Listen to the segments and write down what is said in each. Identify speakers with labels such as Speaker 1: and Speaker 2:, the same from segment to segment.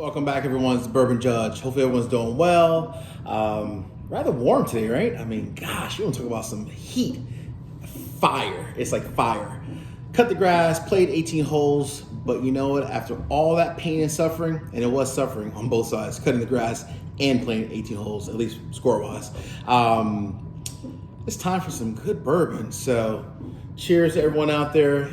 Speaker 1: Welcome back, everyone. It's the Bourbon Judge. Hopefully everyone's doing well. Rather warm today, right? I mean, gosh, you want to talk about some heat. Fire. It's like fire. Cut the grass, played 18 holes, but you know what? After all that pain and suffering, and it was suffering on both sides, cutting the grass and playing 18 holes, at least score-wise, it's time for some good bourbon. So cheers to everyone out there.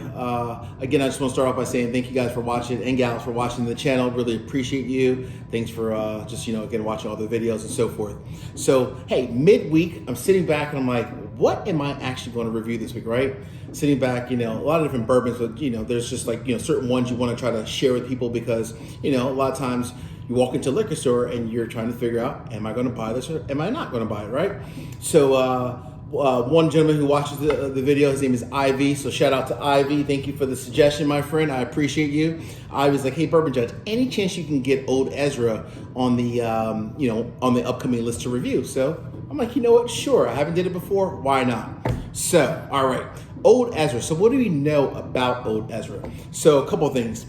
Speaker 1: Again, I just want to start off by saying thank you guys for watching and gals for watching the channel. Really appreciate you. Thanks for again, watching all the videos and so forth. So, hey, midweek, I'm sitting back and I'm like, what am I actually going to review this week, right? Sitting back, a lot of different bourbons, but, there's just like, certain ones you want to try to share with people because, a lot of times you walk into a liquor store and you're trying to figure out, am I going to buy this or am I not going to buy it, right? So, one gentleman who watches the video, his name is Ivy. So shout out to Ivy. Thank you for the suggestion, my friend. I appreciate you. Ivy's like, hey, Bourbon Judge, any chance you can get Old Ezra on the, on the upcoming list to review? So I'm like, you know what? Sure. I haven't did it before. Why not? So, all right. Old Ezra. So what do we know about Old Ezra? So a couple of things.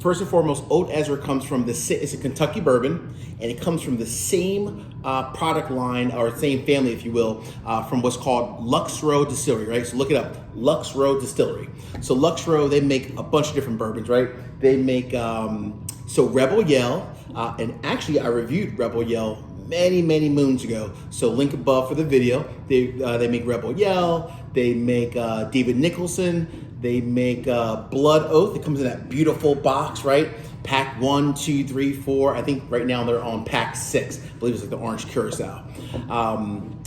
Speaker 1: First and foremost, Old Ezra comes from it's a Kentucky bourbon, and it comes from the same product line or same family, if you will, from what's called Lux Row Distillery, right? So look it up, Lux Row Distillery. So Lux Row, they make a bunch of different bourbons, right? They make, so Rebel Yell, and actually I reviewed Rebel Yell many moons ago. So link above for the video. They make Rebel Yell, they make David Nicholson, they make Blood Oath. It comes in that beautiful box, right? Pack 1, 2, 3, 4. I think right now they're on pack 6. I believe it's like the orange curacao.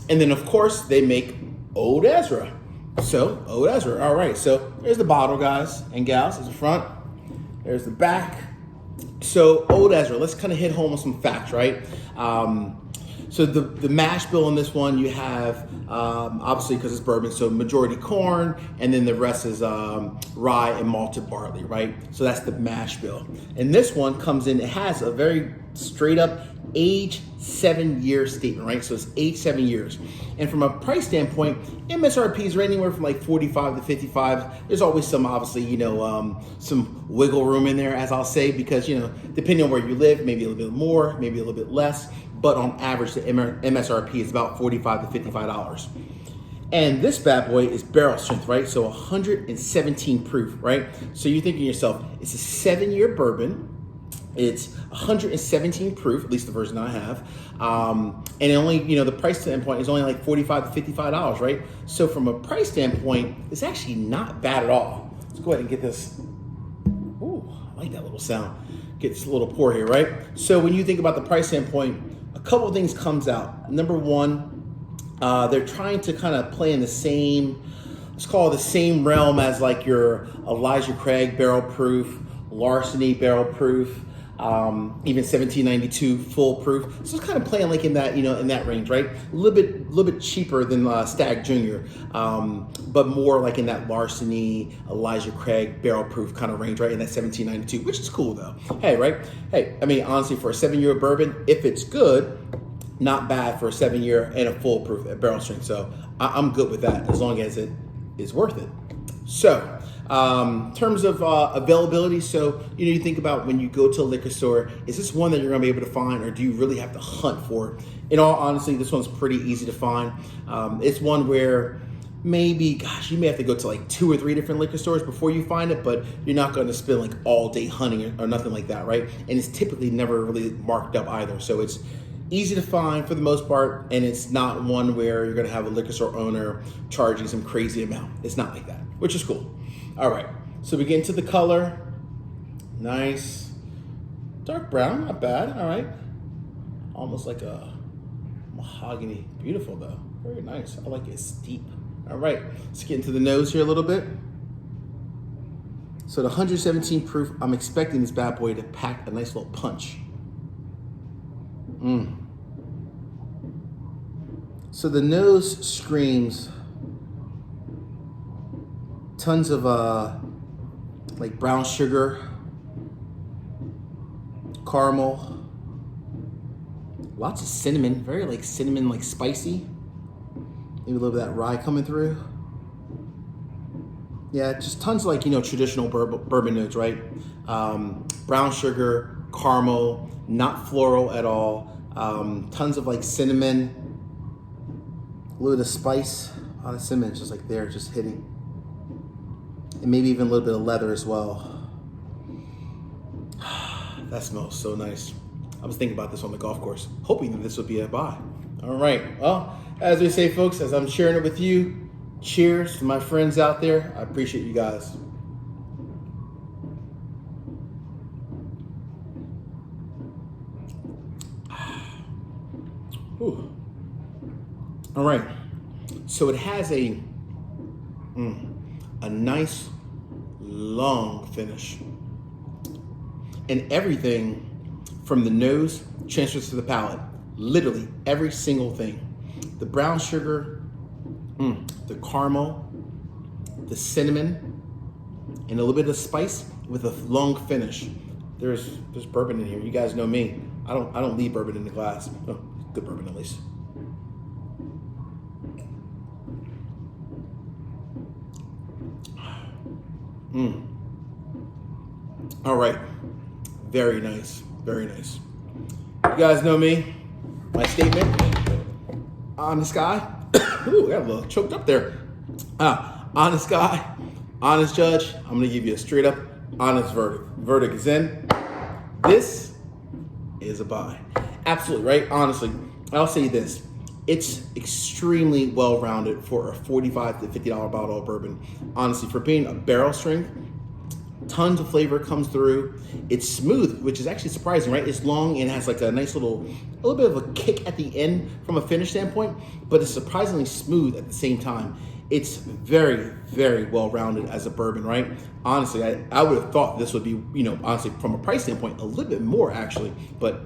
Speaker 1: And then of course they make Old Ezra. So Old Ezra, all right. So there's the bottle, guys and gals. There's the front, there's the back. So Old Ezra, let's kind of hit home with some facts, right? So the mash bill on this one, you have, obviously because it's bourbon, so majority corn, and then the rest is rye and malted barley, right? So that's the mash bill. And this one comes in, it has a very straight up age 7-year statement, right? So it's age 7 years. And from a price standpoint, MSRPs are anywhere from like 45 to 55. There's always some, obviously, some wiggle room in there, as I'll say, because, depending on where you live, maybe a little bit more, maybe a little bit less. But on average, the MSRP is about $45 to $55. And this bad boy is barrel strength, right? So 117 proof, right? So you're thinking to yourself, it's a 7-year bourbon. It's 117 proof, at least the version I have. And it only, the price standpoint is only like $45 to $55, right? So from a price standpoint, it's actually not bad at all. Let's go ahead and get this. Ooh, I like that little sound. Get this little pour here, right? So when you think about the price standpoint, a couple of things comes out. Number one, they're trying to kind of play in the same, let's call it the same realm as like your Elijah Craig Barrel Proof, Larceny Barrel Proof, even 1792 full proof. So it's kind of playing like in that, in that range, right? A little bit cheaper than Stag Jr., but more like in that Larceny, Elijah Craig Barrel Proof kind of range, right? In that 1792, which is cool though. Hey, right? Hey, I mean, honestly, for a 7-year bourbon, if it's good, not bad for a 7-year and a full proof at barrel strength. So I'm good with that as long as it is worth it. So, in terms of availability, so you think about when you go to a liquor store, is this one that you're gonna be able to find, or do you really have to hunt for it? In all honesty, this one's pretty easy to find. It's one where maybe, gosh, you may have to go to like 2 or 3 different liquor stores before you find it, but you're not going to spend like all day hunting or nothing like that, right? And it's typically never really marked up either, so it's easy to find for the most part, and it's not one where you're going to have a liquor store owner charging some crazy amount. It's not like that, which is cool. All right, so we get into the color. Nice. Dark brown, not bad, all right. Almost like a mahogany. Beautiful though, very nice. I like it, it's deep. All right, let's get into the nose here a little bit. So the 117 proof, I'm expecting this bad boy to pack a nice little punch. So the nose screams tons of like brown sugar, caramel, lots of cinnamon, very like cinnamon, like spicy. Maybe a little bit of that rye coming through. Yeah, just tons of like, traditional bourbon notes, right? Brown sugar, caramel, not floral at all. Tons of like cinnamon, a little bit of spice on the cinnamon, just like there, just hitting. And maybe even a little bit of leather as well. That smells so nice. I was thinking about this on the golf course, hoping that this would be a buy. All right, well, as we say, folks, as I'm sharing it with you, cheers to my friends out there. I appreciate you guys. Whew. All right, so it has a nice long finish, and everything from the nose transfers to the palate. Literally every single thing. The brown sugar, the caramel, the cinnamon, and a little bit of spice with a long finish. There's bourbon in here. You guys know me. I don't leave bourbon in the glass. Oh, good bourbon at least. All right, very nice, very nice. You guys know me. My statement: honest guy. Ooh, I got a little choked up there. Honest guy, honest judge. I'm gonna give you a straight up honest verdict. Verdict is in. This is a buy. Absolutely right. Honestly, I'll say this: it's extremely well rounded for a $45 to $50 bottle of bourbon. Honestly, for being a barrel strength, tons of flavor comes through. It's smooth, which is actually surprising, right? It's long and has like a nice a little bit of a kick at the end from a finish standpoint, but it's surprisingly smooth at the same time. It's very, very well rounded as a bourbon, right? Honestly, I would have thought this would be, honestly, from a price standpoint, a little bit more actually, but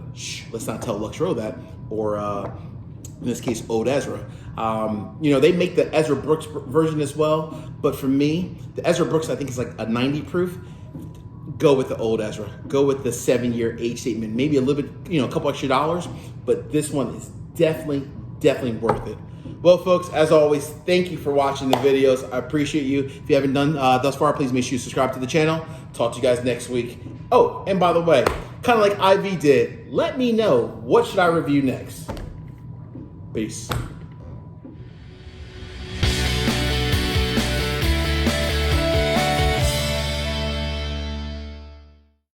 Speaker 1: let's not tell Lux Row that, or in this case, Old Ezra. They make the Ezra Brooks version as well, but for me, the Ezra Brooks I think is like a 90 proof. Go with the Old Ezra. Go with the 7-year age statement. Maybe a little bit, a couple extra dollars, but this one is definitely worth it. Well, folks, as always, thank you for watching the videos. I appreciate you. If you haven't done thus far, please make sure you subscribe to the channel. Talk to you guys next week. Oh, and by the way, kind of like Ivy did, let me know, what should I review next? Peace.